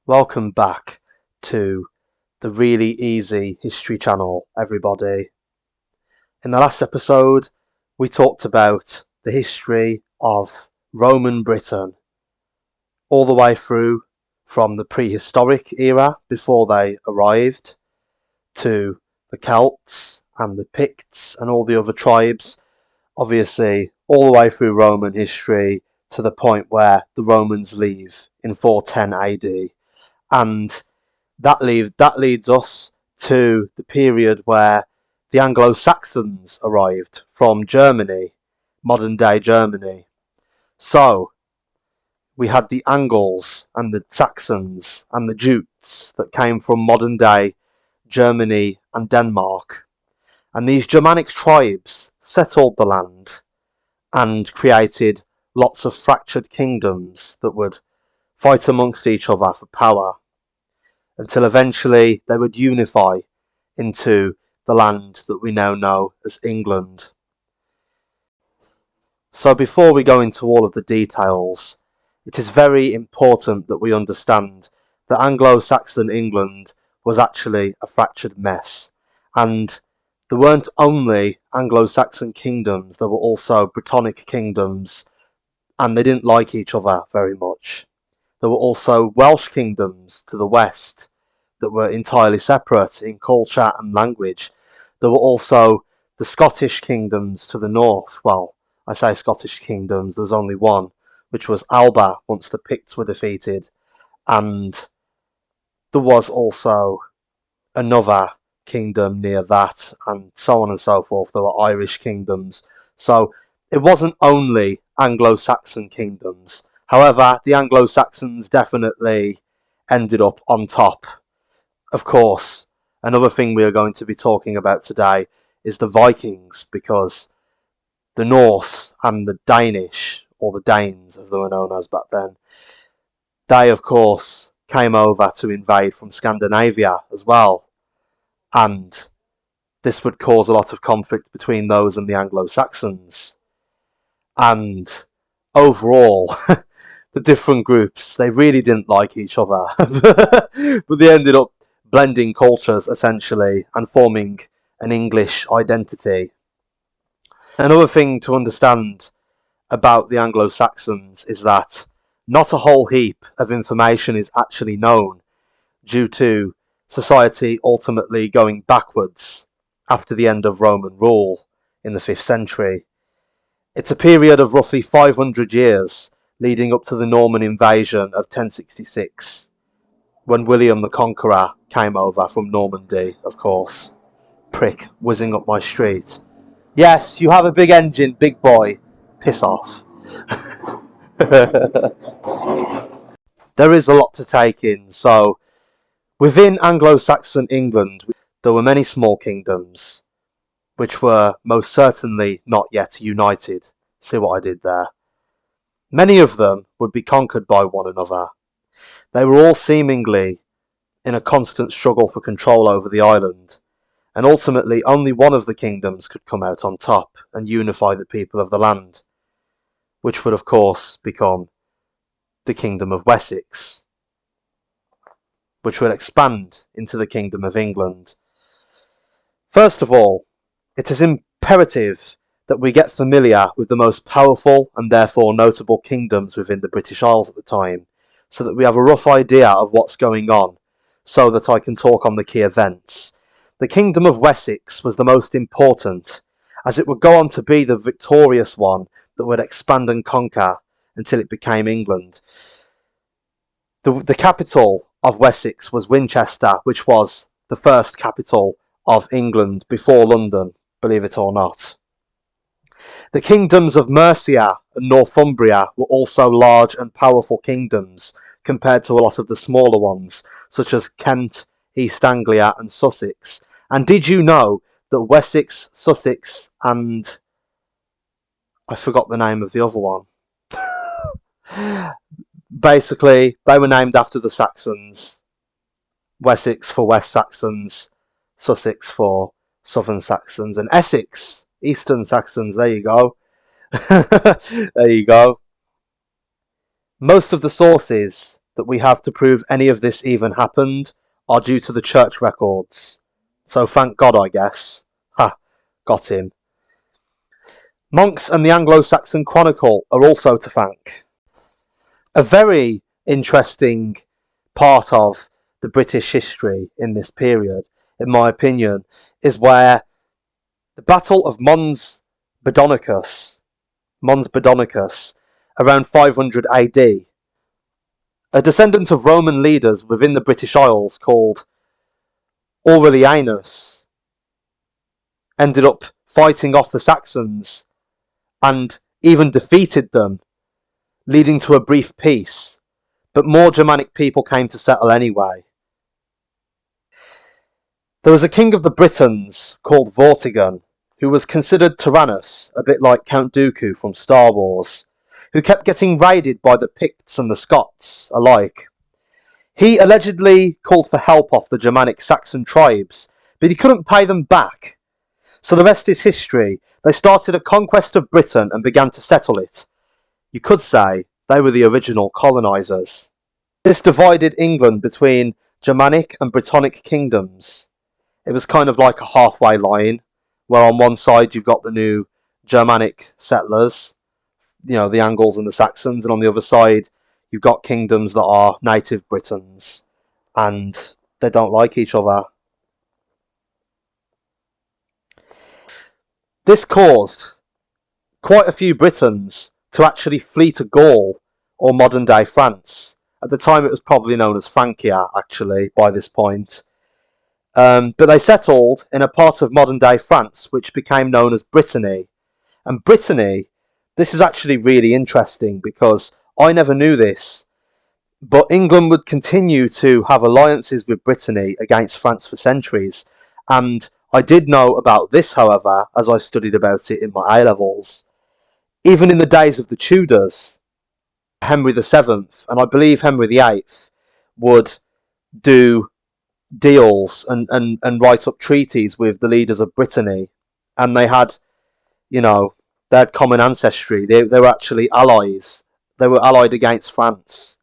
Welcome back to the Really Easy History channel, everybody. In the last episode, we talked about the history of Roman Britain, all the way through from the prehistoric era before they arrived, to the Celts and the Picts and all the other tribes, obviously all the way through Roman history to the point where the Romans leave in 410 AD. And that leads us to the period where the Anglo-Saxons arrived from Germany, modern day Germany. So we had the Angles and the Saxons and the Jutes that came from modern day Germany and Denmark. And these Germanic tribes settled the land and created lots of fractured kingdoms that would fight amongst each other for power, until eventually they would unify into the land that we now know as England. So before we go into all of the details, it is very important that we understand that Anglo-Saxon England was actually a fractured mess, and there weren't only Anglo-Saxon kingdoms, there were also Brittonic kingdoms, and they didn't like each other very much. There were also Welsh kingdoms to the west that were entirely separate in culture and language. There were also the Scottish kingdoms to the north. Well, I say Scottish kingdoms, there was only one, which was Alba once the Picts were defeated. And there was also another kingdom near that, and so on and so forth. There were Irish kingdoms. So it wasn't only Anglo-Saxon kingdoms. However, the Anglo-Saxons definitely ended up on top. Of course, another thing we are going to be talking about today is the Vikings, because the Norse and the Danish, or the Danes as they were known as back then, they of course came over to invade from Scandinavia as well. And this would cause a lot of conflict between those and the Anglo-Saxons. And overall, the different groups, they really didn't like each other. But they ended up blending cultures, essentially, and forming an English identity. Another thing to understand about the Anglo-Saxons is that not a whole heap of information is actually known, due to society ultimately going backwards after the end of Roman rule in the 5th century. It's a period of roughly 500 years leading up to the Norman invasion of 1066, when William the Conqueror came over from Normandy, of course. Prick whizzing up my street. Yes, you have a big engine, big boy. Piss off. There is a lot to take in. So, within Anglo-Saxon England, there were many small kingdoms, which were most certainly not yet united. See what I did there? Many of them would be conquered by one another. They were all seemingly in a constant struggle for control over the island, and ultimately only one of the kingdoms could come out on top and unify the people of the land, which would of course become the Kingdom of Wessex, which would expand into the Kingdom of England. First of all, it is imperative that we get familiar with the most powerful and therefore notable kingdoms within the British Isles at the time, so that we have a rough idea of what's going on, so that I can talk on the key events. The Kingdom of Wessex was the most important, as it would go on to be the victorious one that would expand and conquer until it became England. The capital of Wessex was Winchester, which was the first capital of England before London, believe it or not. The kingdoms of Mercia and Northumbria were also large and powerful kingdoms compared to a lot of the smaller ones, such as Kent, East Anglia and Sussex. And did you know that Wessex, Sussex and... I forgot the name of the other one. Basically, they were named after the Saxons. Wessex for West Saxons, Sussex for Southern Saxons, and Essex, Eastern Saxons. There you go. There you go. Most of the sources that we have to prove any of this even happened are due to the church records. So thank God, I guess. Ha, got him. Monks and the Anglo-Saxon Chronicle are also to thank. A very interesting part of the British history in this period, in my opinion, is where the Battle of Mons Badonicus, around 500 AD, a descendant of Roman leaders within the British Isles called Aurelianus ended up fighting off the Saxons and even defeated them, leading to a brief peace, but more Germanic people came to settle anyway. There was a king of the Britons called Vortigern, who was considered tyrannous, a bit like Count Dooku from Star Wars, who kept getting raided by the Picts and the Scots alike. He allegedly called for help off the Germanic Saxon tribes, but he couldn't pay them back. So the rest is history. They started a conquest of Britain and began to settle it. You could say they were the original colonisers. This divided England between Germanic and Brittonic kingdoms. It was kind of like a halfway line, where on one side you've got the new Germanic settlers, you know, the Angles and the Saxons, and on the other side you've got kingdoms that are native Britons, and they don't like each other. This caused quite a few Britons to actually flee to Gaul, or modern-day France. At the time it was probably known as Francia, actually, by this point. But they settled in a part of modern-day France, which became known as Brittany. And Brittany, this is actually really interesting, because I never knew this, but England would continue to have alliances with Brittany against France for centuries. And I did know about this, however, as I studied about it in my A-levels. Even in the days of the Tudors, Henry VII, and I believe Henry VIII, would do deals and write up treaties with the leaders of Brittany. And they had, you know, they had common ancestry. They were actually allies. They were allied against France.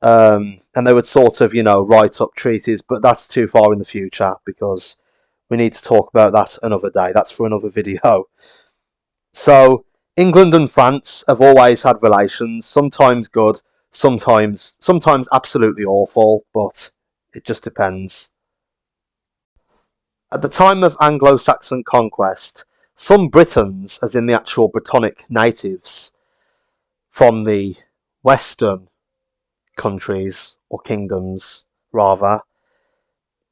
And they would sort of, you know, write up treaties, but that's too far in the future, because we need to talk about that another day. That's for another video. So England and France have always had relations, sometimes good, sometimes absolutely awful, but it just depends. At the time of Anglo-Saxon conquest, some Britons, as in the actual Brittonic natives from the western countries, or kingdoms rather,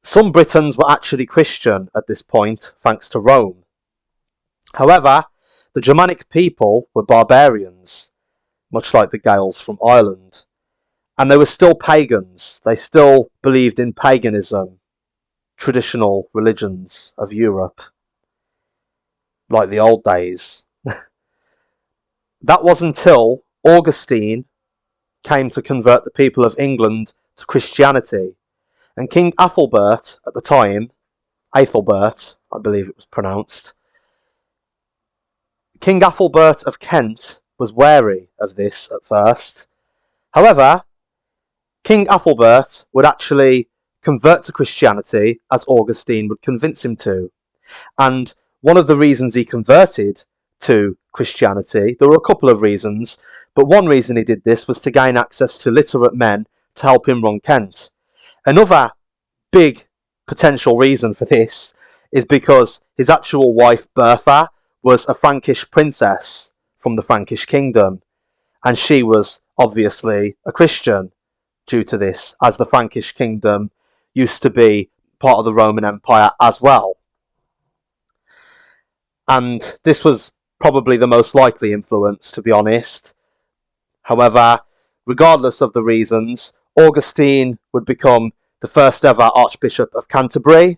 some Britons were actually Christian at this point, thanks to Rome. However, the Germanic people were barbarians, much like the Gaels from Ireland, and they were still pagans. They still believed in paganism, traditional religions of Europe, like the old days. That was until Augustine came to convert the people of England to Christianity. And King Ethelbert at the time, Ethelbert, I believe it was pronounced, King Ethelbert of Kent was wary of this at first. However, King Ethelbert would actually convert to Christianity as Augustine would convince him to. And one of the reasons he converted to Christianity, there were a couple of reasons, but one reason he did this was to gain access to literate men to help him run Kent. Another big potential reason for this is because his actual wife Bertha was a Frankish princess from the Frankish kingdom, and she was obviously a Christian due to this, as the Frankish kingdom used to be part of the Roman Empire as well. And this was probably the most likely influence, to be honest. However, regardless of the reasons, Augustine would become the first ever Archbishop of Canterbury,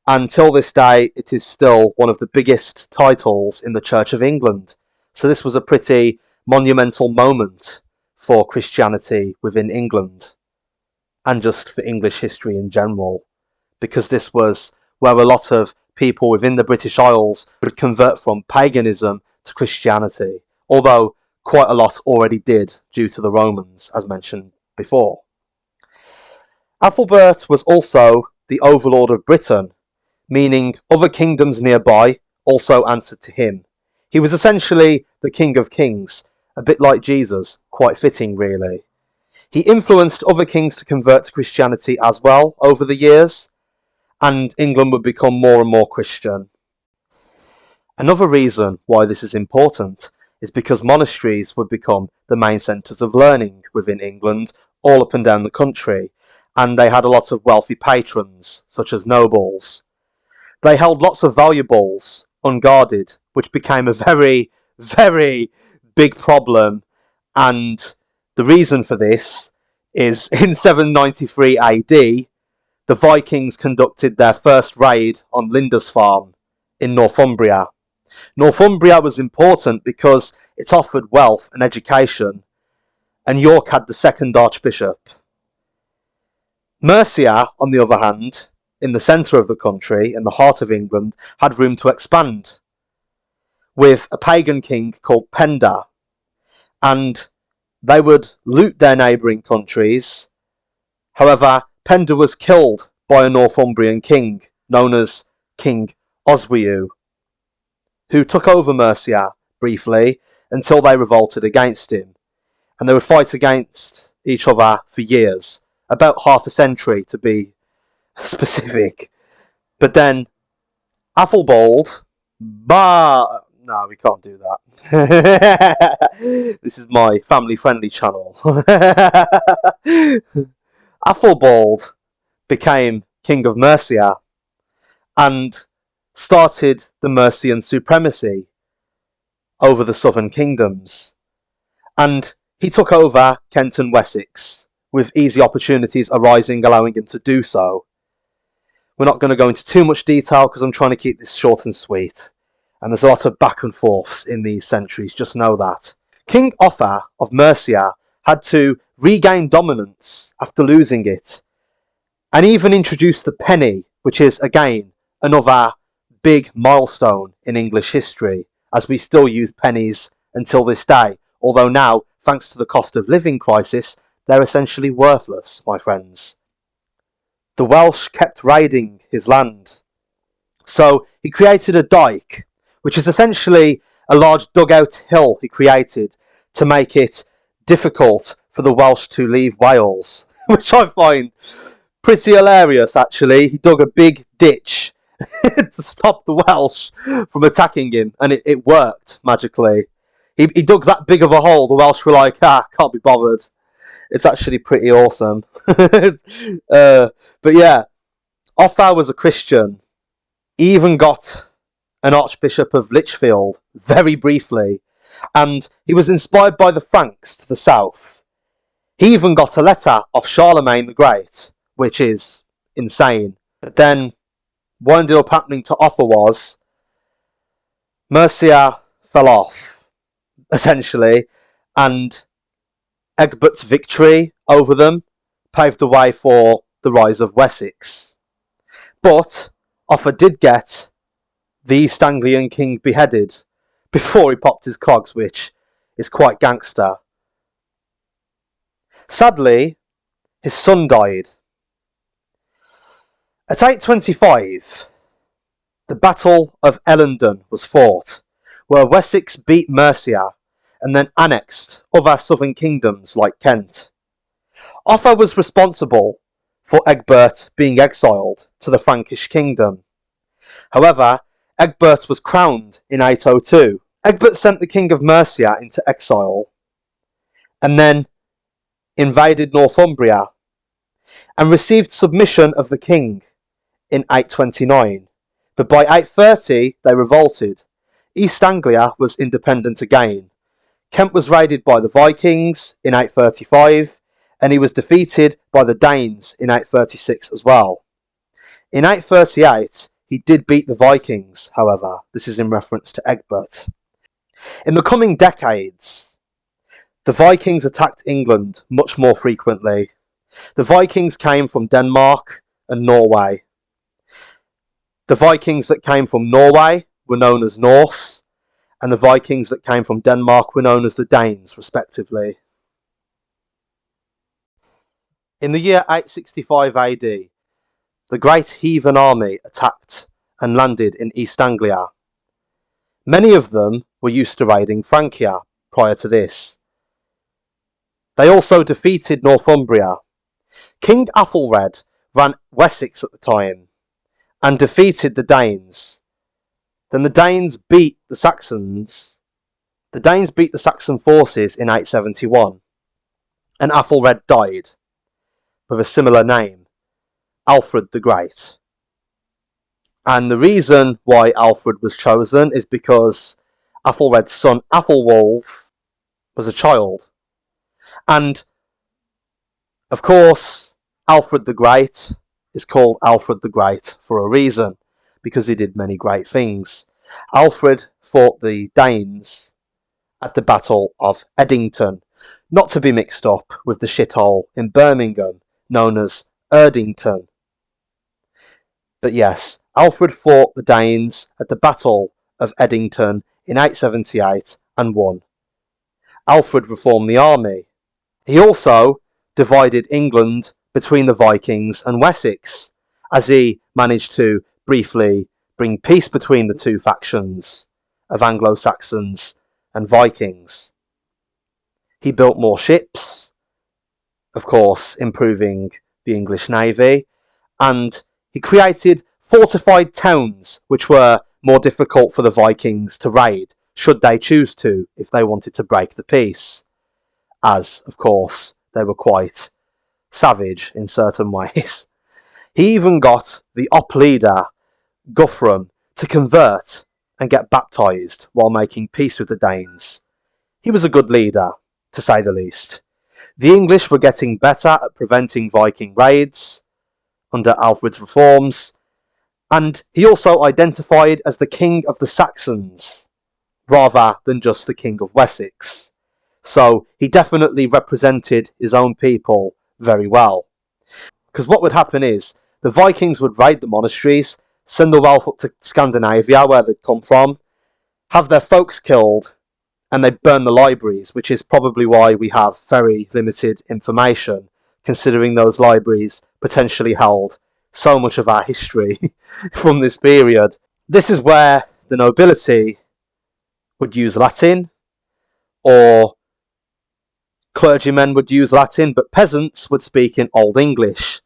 and till this day it is still one of the biggest titles in the Church of England. So this was a pretty monumental moment for Christianity within England, and just for English history in general, because this was where a lot of people within the British Isles would convert from paganism to Christianity, although quite a lot already did due to the Romans, as mentioned before. Ethelbert was also the overlord of Britain, meaning other kingdoms nearby also answered to him. He was essentially the King of Kings, a bit like Jesus, quite fitting really. He influenced other kings to convert to Christianity as well over the years, and England would become more and more Christian. Another reason why this is important is because monasteries would become the main centres of learning within England, all up and down the country, and they had a lot of wealthy patrons, such as nobles. They held lots of valuables unguarded, which became a very, very big problem, and the reason for this is in 793 AD, the Vikings conducted their first raid on Lindisfarne in Northumbria. Northumbria was important because it offered wealth and education, and York had the second archbishop. Mercia, on the other hand, in the centre of the country, in the heart of England, had room to expand, with a pagan king called Penda, and they would loot their neighbouring countries. However, Penda was killed by a Northumbrian king, known as King Oswiu, who took over Mercia briefly until they revolted against him. And they would fight against each other for years, about half a century to be specific. But then Athelbald, no, we can't do that. This is my family-friendly channel. Athelbald became King of Mercia and started the Mercian supremacy over the southern kingdoms. And he took over Kent and Wessex, with easy opportunities arising allowing him to do so. We're not going to go into too much detail because I'm trying to keep this short and sweet. And there's a lot of back and forths in these centuries, just know that. King Offa of Mercia had to regain dominance after losing it, and even introduced the penny, which is, again, another big milestone in English history, as we still use pennies until this day, although now, thanks to the cost of living crisis, they're essentially worthless, my friends. The Welsh kept raiding his land, so he created a dyke, which is essentially a large dugout hill he created to make it difficult for the Welsh to leave Wales, which I find pretty hilarious actually. He dug a big ditch to stop the Welsh from attacking him, and it worked magically. He dug that big of a hole, the Welsh were like, can't be bothered. It's actually pretty awesome. But yeah, Offa was a Christian. He even got an Archbishop of Lichfield very briefly, and he was inspired by the Franks to the south. He even got a letter of Charlemagne the Great, which is insane. But then what ended up happening to Offa was Mercia fell off, essentially, and Egbert's victory over them paved the way for the rise of Wessex. But Offa did get the East Anglian king beheaded before he popped his clogs, which is quite gangster. Sadly, his son died. At 825, the Battle of Ellendon was fought, where Wessex beat Mercia and then annexed other southern kingdoms like Kent. Offa was responsible for Egbert being exiled to the Frankish kingdom. However, Egbert was crowned in 802. Egbert sent the king of Mercia into exile and then invaded Northumbria and received submission of the king in 829. But by 830 they revolted. East Anglia was independent again. Kent was raided by the Vikings in 835, and he was defeated by the Danes in 836 as well. In 838, he did beat the Vikings, however. This is in reference to Egbert. In the coming decades, the Vikings attacked England much more frequently. The Vikings came from Denmark and Norway. The Vikings that came from Norway were known as Norse, and the Vikings that came from Denmark were known as the Danes, respectively. In the year 865 AD, the great heathen army attacked and landed in East Anglia. Many of them were used to raiding Francia prior to this. They also defeated Northumbria. King Athelred ran Wessex at the time and defeated the Danes. Then the Danes beat the Saxons. The Danes beat the Saxon forces in 871, and Athelred died with a similar name, Alfred the Great. And the reason why Alfred was chosen is because Athelred's son Athelwulf was a child. And of course, Alfred the Great is called Alfred the Great for a reason, because he did many great things. Alfred fought the Danes at the Battle of Edington, not to be mixed up with the shithole in Birmingham known as Erdington. But yes, Alfred fought the Danes at the Battle of Edington in 878 and won. Alfred reformed the army. He also divided England between the Vikings and Wessex, as he managed to briefly bring peace between the two factions of Anglo-Saxons and Vikings. He built more ships, of course improving the English navy, and he created fortified towns which were more difficult for the Vikings to raid, should they choose to, if they wanted to break the peace, as, of course, they were quite savage in certain ways. He even got the op leader, Guthrum, to convert and get baptised while making peace with the Danes. He was a good leader, to say the least. The English were getting better at preventing Viking raids under Alfred's reforms, and he also identified as the King of the Saxons, rather than just the King of Wessex. So he definitely represented his own people very well. Because what would happen is, the Vikings would raid the monasteries, send the wealth up to Scandinavia, where they'd come from, have their folks killed, and they'd burn the libraries, which is probably why we have very limited information, considering those libraries potentially held so much of our history from this period. This is where the nobility would use Latin, or clergymen would use Latin, but peasants would speak in Old English.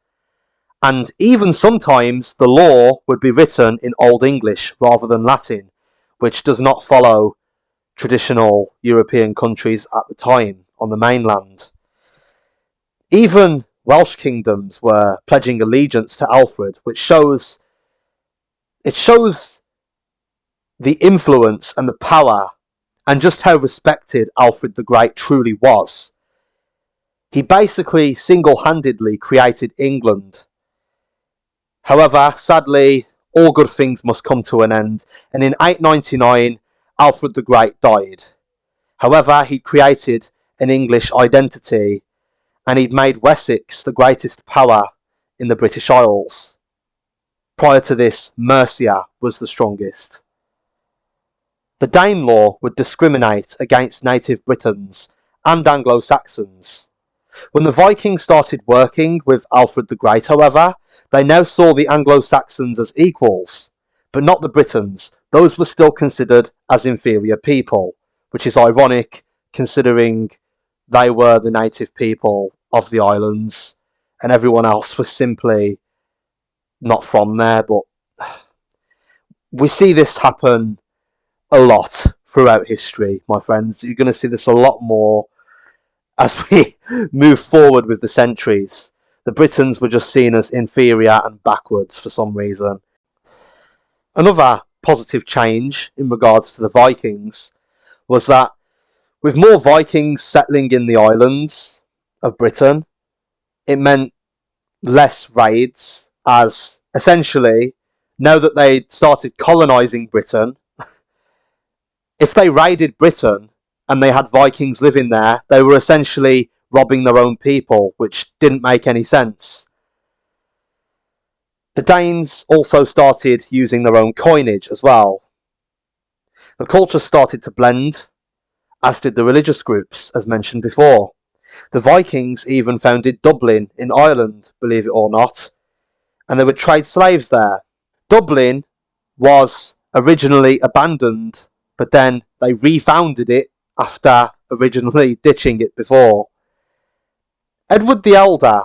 And even sometimes the law would be written in Old English rather than Latin, which does not follow traditional European countries at the time on the mainland. Even Welsh kingdoms were pledging allegiance to Alfred, which shows the influence and the power and just how respected Alfred the Great truly was. He basically single-handedly created England. However, sadly, all good things must come to an end, and in 899, Alfred the Great died. However, he created an English identity, and he'd made Wessex the greatest power in the British Isles. Prior to this, Mercia was the strongest. The Danelaw would discriminate against native Britons and Anglo-Saxons. When the Vikings started working with Alfred the Great, however, they now saw the Anglo-Saxons as equals, but not the Britons. Those were still considered as inferior people, which is ironic considering they were the native people of the islands and everyone else was simply not from there. But we see this happen a lot throughout history, my friends. You're going to see this a lot more as we move forward with the centuries. The Britons were just seen as inferior and backwards for some reason. Another positive change in regards to the Vikings was that with more Vikings settling in the islands of Britain, it meant less raids, as essentially, now that they'd started colonising Britain, if they raided Britain and they had Vikings living there, they were essentially robbing their own people, which didn't make any sense. The Danes also started using their own coinage as well. The cultures started to blend, as did the religious groups, as mentioned before. The Vikings even founded Dublin in Ireland, believe it or not, and they would trade slaves there. Dublin was originally abandoned, but then they refounded it after originally ditching it before. Edward the Elder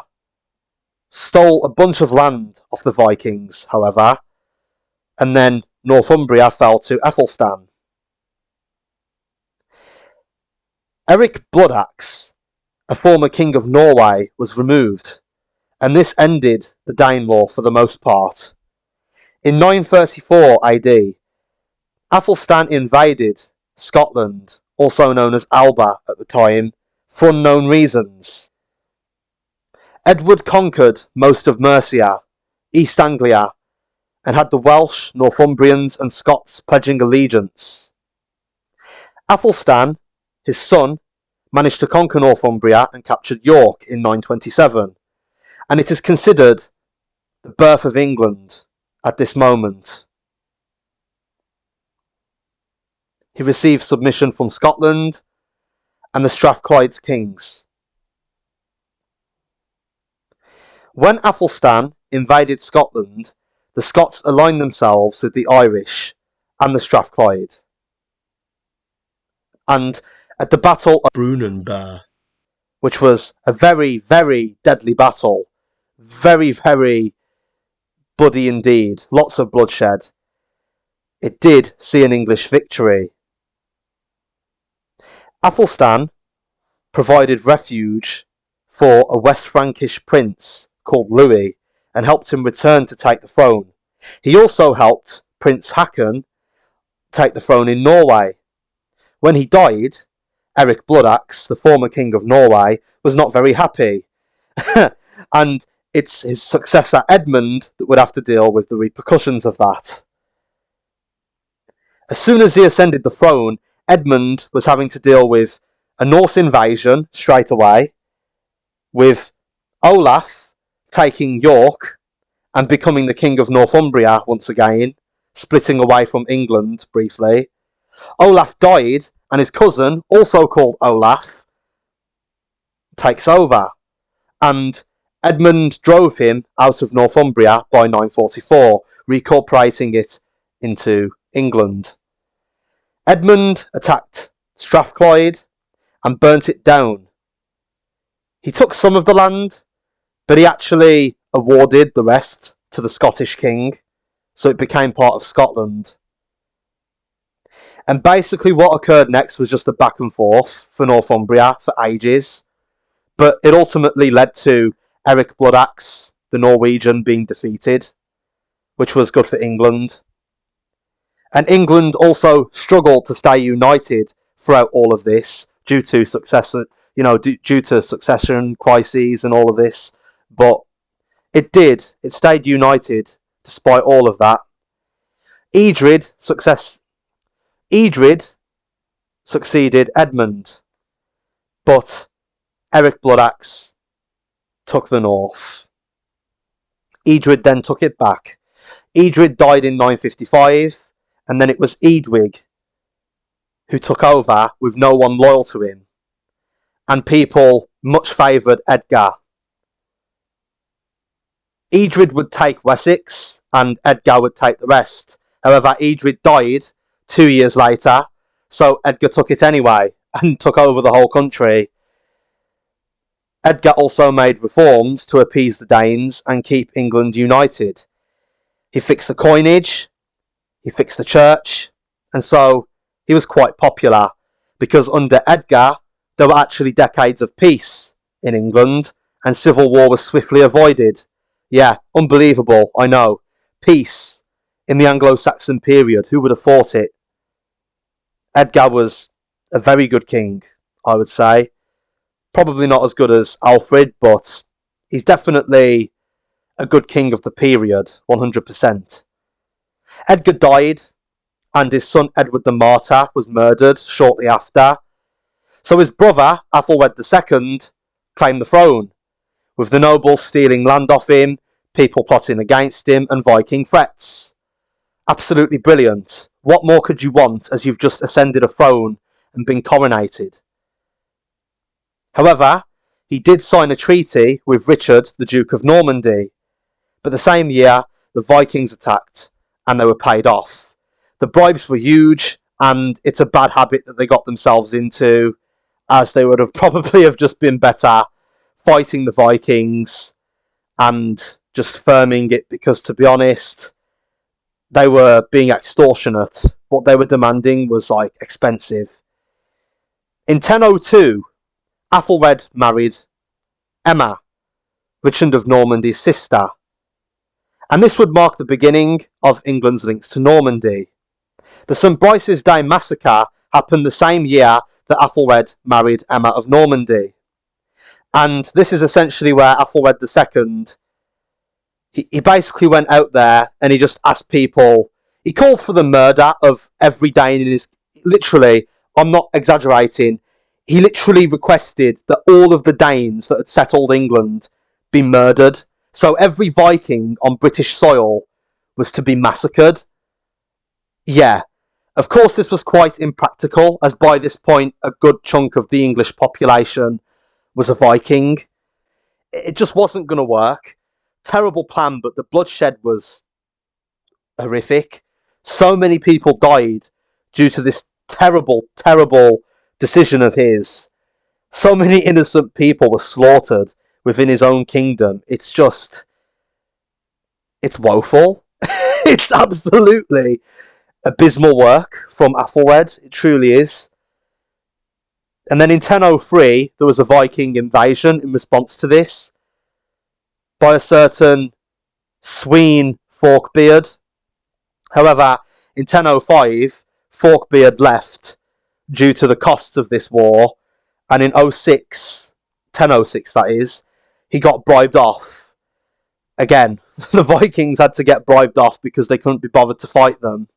stole a bunch of land off the Vikings, however, and then Northumbria fell to Aethelstan. Eric Bloodaxe, a former king of Norway, was removed, and this ended the Danelaw for the most part. In 934 AD, Aethelstan invaded Scotland, also known as Alba at the time, for unknown reasons. Edward conquered most of Mercia, East Anglia, and had the Welsh, Northumbrians and Scots pledging allegiance. Aethelstan, his son, managed to conquer Northumbria and captured York in 927, and it is considered the birth of England at this moment. He received submission from Scotland and the Strathclyde kings. When Aethelstan invaded Scotland, the Scots aligned themselves with the Irish and the Strathclyde. And at the Battle of Brunanburh, which was a very, very deadly battle, very, very bloody indeed, lots of bloodshed, it did see an English victory. Aethelstan provided refuge for a West Frankish prince called Louis and helped him return to take the throne. He also helped Prince Haakon take the throne in Norway. When he died, Eric Bloodaxe, the former king of Norway, was not very happy. And it's his successor Edmund that would have to deal with the repercussions of that. As soon as he ascended the throne, Edmund was having to deal with a Norse invasion straight away, with Olaf taking York and becoming the king of Northumbria once again, splitting away from England briefly. Olaf died, and his cousin, also called Olaf, takes over, and Edmund drove him out of Northumbria by 944, reincorporating it into England. Edmund attacked Strathclyde and burnt it down. He took some of the land, but he actually awarded the rest to the Scottish king, so it became part of Scotland. And basically what occurred next was just a back and forth for Northumbria for ages, but it ultimately led to Eric Bloodaxe, the Norwegian, being defeated, which was good for England. And England also struggled to stay united throughout all of this due to succession crises and all of this. But it did. It stayed united despite all of that. Edred succeeded Edmund, but Eric Bloodaxe took the north. Edred then took it back. Edred died in 955, and then it was Eadwig who took over with no one loyal to him, and people much favoured Edgar. Edred would take Wessex, and Edgar would take the rest. However, Edred died 2 years later, so Edgar took it anyway, and took over the whole country. Edgar also made reforms to appease the Danes and keep England united. He fixed the coinage, he fixed the church, and so he was quite popular, because under Edgar there were actually decades of peace in England, and civil war was swiftly avoided. Yeah, unbelievable, I know. Peace in the Anglo-Saxon period, who would have thought it? Edgar was a very good king, I would say. Probably not as good as Alfred, but he's definitely a good king of the period, 100%. Edgar died, and his son Edward the Martyr was murdered shortly after. So his brother, Athelred II, claimed the throne, with the nobles stealing land off him, people plotting against him, and Viking threats. Absolutely brilliant. What more could you want as you've just ascended a throne and been coronated? However, he did sign a treaty with Richard, the Duke of Normandy, but the same year the Vikings attacked and they were paid off. The bribes were huge, and it's a bad habit that they got themselves into, as they would have probably have just been better fighting the Vikings and just firming it, because, to be honest, they were being extortionate. What they were demanding was like expensive. In 1002, Athelred married Emma, Richard of Normandy's sister, and this would mark the beginning of England's links to Normandy. The St. Brice's Day massacre happened the same year that Athelred married Emma of Normandy. And this is essentially where Athelred II, he basically went out there and he just asked people, he called for the murder of every Dane in his, literally, I'm not exaggerating, he literally requested that all of the Danes that had settled England be murdered. So every Viking on British soil was to be massacred. Yeah, of course this was quite impractical, as by this point a good chunk of the English population was a Viking. It just wasn't going to work. Terrible plan, but the bloodshed was horrific. So many people died due to this terrible, terrible decision of his. So many innocent people were slaughtered within his own kingdom. It's woeful. It's absolutely abysmal work from Athelred. It truly is. And then in 1003, there was a Viking invasion in response to this by a certain Sween Forkbeard. However, in 1005, Forkbeard left due to the costs of this war, and in 1006 that is, he got bribed off. Again, the Vikings had to get bribed off because they couldn't be bothered to fight them.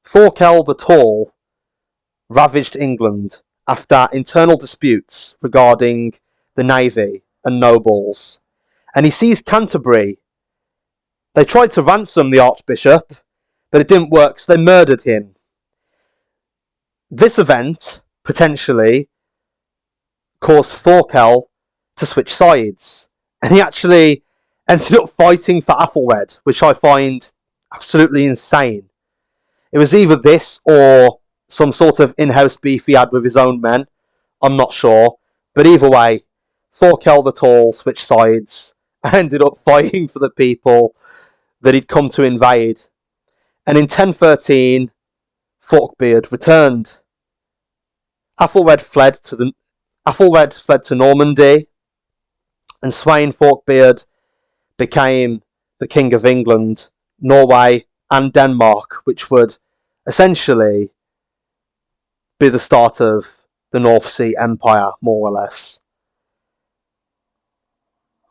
Thorkel the Tall ravaged England after internal disputes regarding the navy and nobles, and he seized Canterbury. They tried to ransom the Archbishop, but it didn't work, so they murdered him. This event, potentially, caused Thorkel to switch sides, and he actually ended up fighting for Athelred, which I find absolutely insane. It was either this or some sort of in-house beef he had with his own men. I'm not sure. But either way, Thorkel the Tall switched sides and ended up fighting for the people that he'd come to invade. And in 1013, Forkbeard returned. Athelred fled to Normandy, and Sweyn Forkbeard became the King of England, Norway, and Denmark, which would essentially be the start of the North Sea Empire, more or less.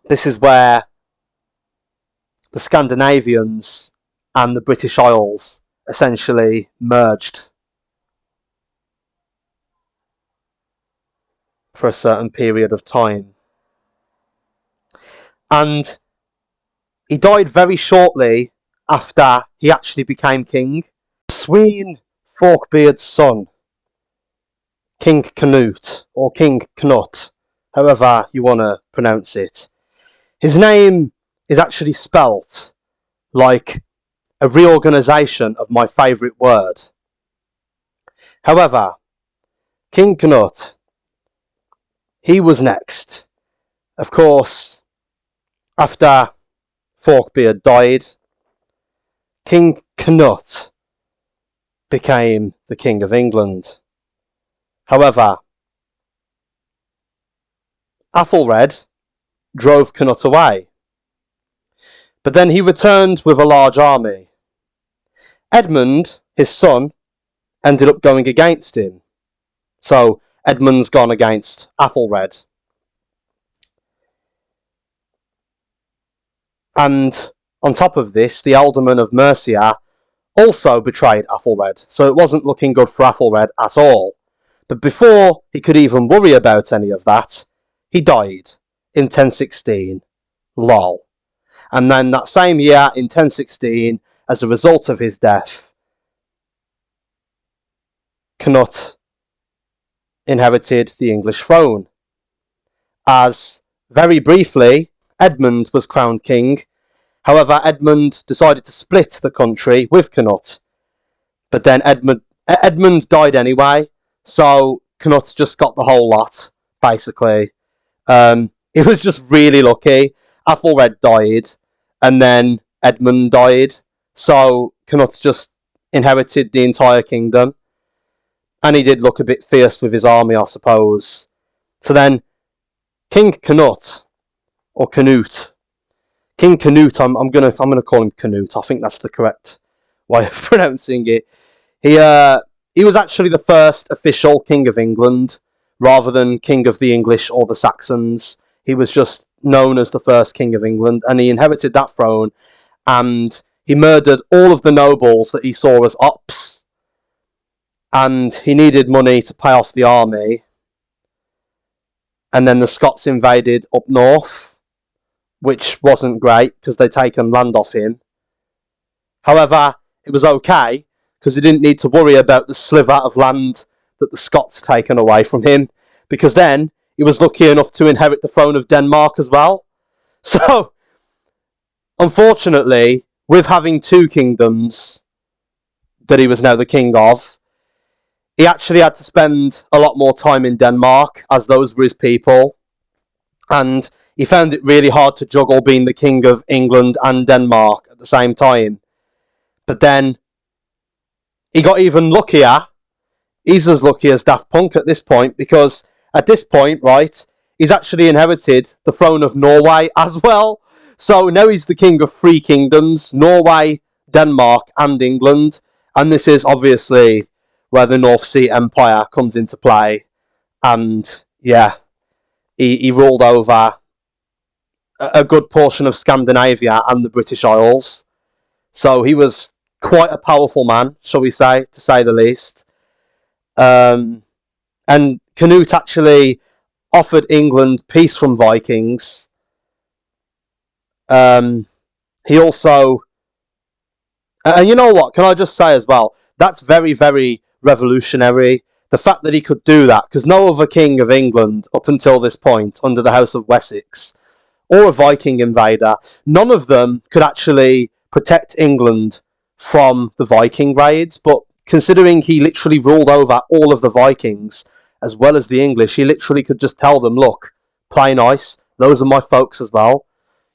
This is where the Scandinavians and the British Isles essentially merged for a certain period of time. And he died very shortly after he actually became king. Sween Forkbeard's son, King Canute, or King Knut, however you want to pronounce it. His name is actually spelt like a reorganisation of my favourite word. However, King Canute, he was next. Of course, after Forkbeard died, King Canute became the King of England. However, Athelred drove Canute away, but then he returned with a large army. Edmund, his son, ended up going against him. So Edmund's gone against Athelred. And on top of this, the alderman of Mercia also betrayed Athelred, so it wasn't looking good for Athelred at all. But before he could even worry about any of that, he died in 1016. Lol. And then that same year, in 1016, as a result of his death, Canute inherited the English throne. as very briefly Edmund was crowned king. However, Edmund decided to split the country with Canute. But then Edmund died anyway, so Canute just got the whole lot, basically. He was just really lucky. Ethelred died, and then Edmund died, so Canute just inherited the entire kingdom. And he did look a bit fierce with his army, I suppose. So then, King Canute, or Canute, King Canute, I'm gonna call him Canute. I think that's the correct way of pronouncing it. He was actually the first official king of England, rather than king of the English or the Saxons. He was just known as the first king of England, and he inherited that throne, and he murdered all of the nobles that he saw as ops, and he needed money to pay off the army. And then the Scots invaded up north, which wasn't great because they'd taken land off him. However, it was okay because he didn't need to worry about the sliver of land that the Scots taken away from him, because then he was lucky enough to inherit the throne of Denmark as well. So, unfortunately, with having two kingdoms that he was now the king of, he actually had to spend a lot more time in Denmark, as those were his people. And he found it really hard to juggle being the king of England and Denmark at the same time. But then he got even luckier. He's as lucky as Daft Punk at this point, because at this point, right, he's actually inherited the throne of Norway as well. So now he's the king of three kingdoms: Norway, Denmark, and England. And this is obviously where the North Sea Empire comes into play. And yeah, he ruled over a good portion of Scandinavia and the British Isles. So he was quite a powerful man, shall we say, to say the least. And Canute actually offered England peace from Vikings. He also... And you know what, can I just say as well, that's very, very revolutionary. The fact that he could do that, because no other king of England up until this point, under the House of Wessex, or a Viking invader, none of them could actually protect England from the Viking raids. But considering he literally ruled over all of the Vikings, as well as the English, he literally could just tell them, look, play nice, those are my folks as well.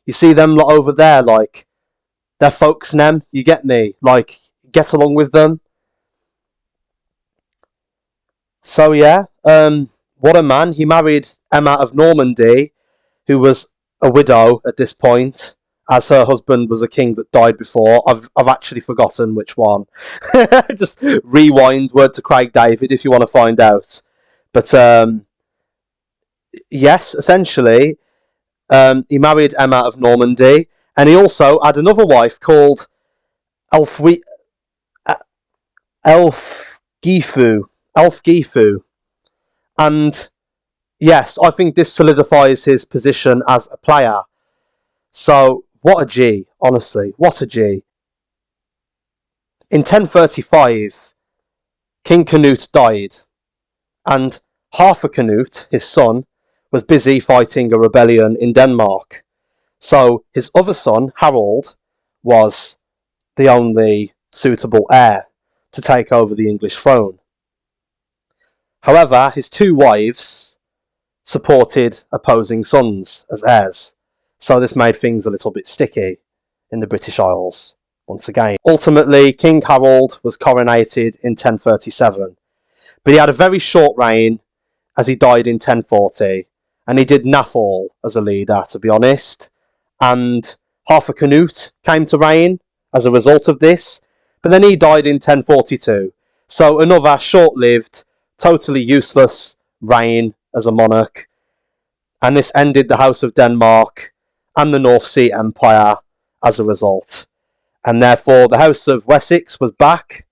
You see them lot over there, like, they're folks, nem, you get me? Like, get along with them. So yeah, what a man. He married Emma of Normandy, who was a widow at this point, as her husband was a king that died before. I've actually forgotten which one. Just rewind, word to Craig David if you want to find out. But yes, essentially, he married Emma of Normandy, and he also had another wife called Elfgifu. And yes, I think this solidifies his position as a player. So, what a G, honestly, what a G. In 1035, King Canute died, and Canute, his son, was busy fighting a rebellion in Denmark. So his other son, Harold, was the only suitable heir to take over the English throne. However, his two wives supported opposing sons as heirs, so this made things a little bit sticky in the British Isles once again. Ultimately, King Harold was coronated in 1037, but he had a very short reign, as he died in 1040, and he did naff all as a leader, to be honest. And Canute came to reign as a result of this, but then he died in 1042. So another short-lived, totally useless reign as a monarch. And this ended the House of Denmark and the North Sea Empire as a result. And therefore the House of Wessex was back,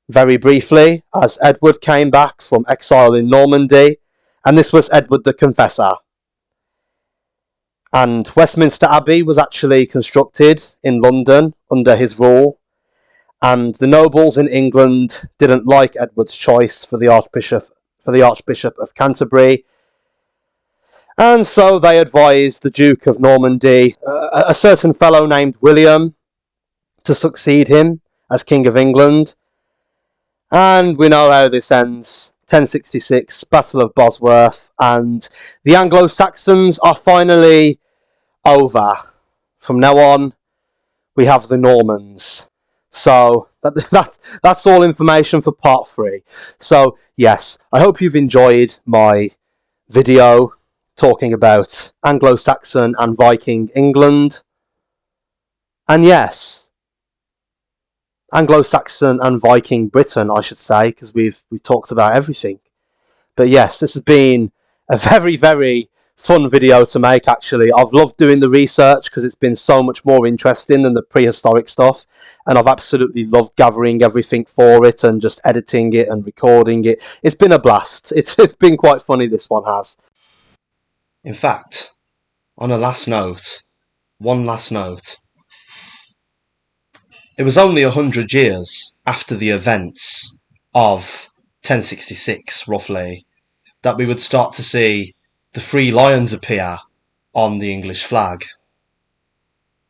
very briefly, as Edward came back from exile in Normandy, and this was Edward the Confessor. And Westminster Abbey was actually constructed in London under his rule, and the nobles in England didn't like Edward's choice for the Archbishop of Canterbury, And so they advised the Duke of Normandy, a certain fellow named William, to succeed him as King of England. And we know how this ends. 1066, Battle of Bosworth, and the Anglo-Saxons are finally over. From now on, we have the Normans. So that's all information for part 3. So yes, I hope you've enjoyed my video talking about Anglo-Saxon and Viking England. And yes, Anglo-Saxon and Viking Britain, I should say, because we've talked about everything. But yes, this has been a very, very fun video to make, actually. I've loved doing the research because it's been so much more interesting than the prehistoric stuff, and I've absolutely loved gathering everything for it and just editing it and recording it. It's been a blast. It's been quite funny, this one has. In fact, on a last note, one last note, it was only 100 years after the events of 1066, roughly, that we would start to see the 3 lions appear on the English flag.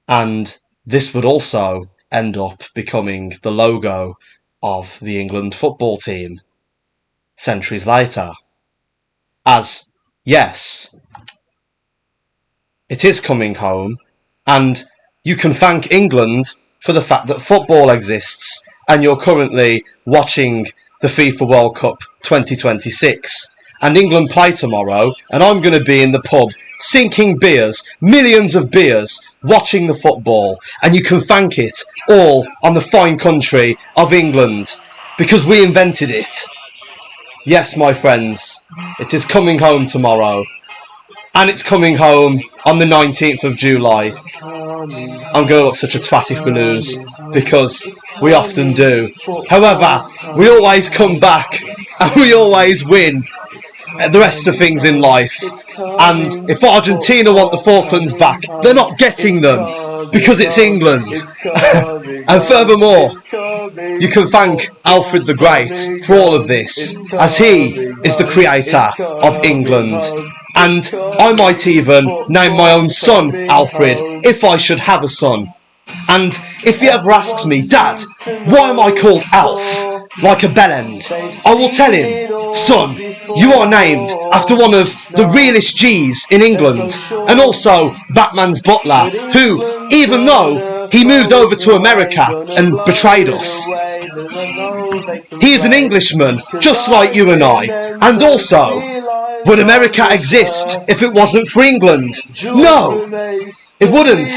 And this would also end up becoming the logo of the England football team centuries later. As, yes, it is coming home, and you can thank England for the fact that football exists and you're currently watching the FIFA World Cup 2026. And England play tomorrow, and I'm going to be in the pub sinking beers, millions of beers, watching the football. And you can thank it all on the fine country of England, because we invented it. Yes, my friends, it is coming home tomorrow. And it's coming home on the 19th of July. I'm going to look such a twat if we lose, because we often do. However, we always come back, and we always win the rest of things in life. And if Argentina want the Falklands back, they're not getting them, because it's England. And furthermore, you can thank Alfred the Great for all of this, as he is the creator of England. And I might even name my own son Alfred, if I should have a son. And if he ever asks me, Dad, why am I called Alf, like a bellend? I will tell him, son, you are named after one of the realest G's in England, and also Batman's butler, who, even though he moved over to America and betrayed us, he is an Englishman, just like you and I. And also, would America exist if it wasn't for England? No, it wouldn't.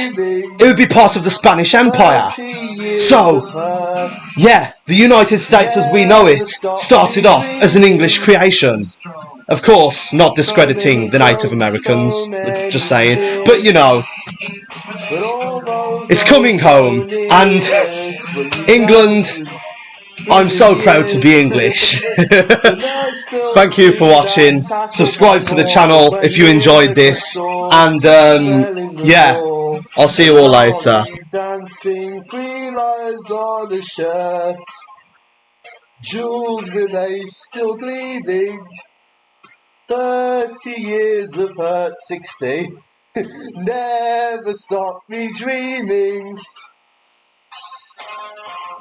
It would be part of the Spanish Empire. So, yeah, the United States as we know it started off as an English creation. Of course, not discrediting the Native Americans, just saying. But, you know, it's coming home, and England, I'm so proud to be English. Thank you for watching. Subscribe to the channel if you enjoyed this. And yeah, I'll see you all later. Dancing 3 lions on a shirt, jeweled with lace still gleaming. 30 years of hurt, 60 never stopped me dreaming.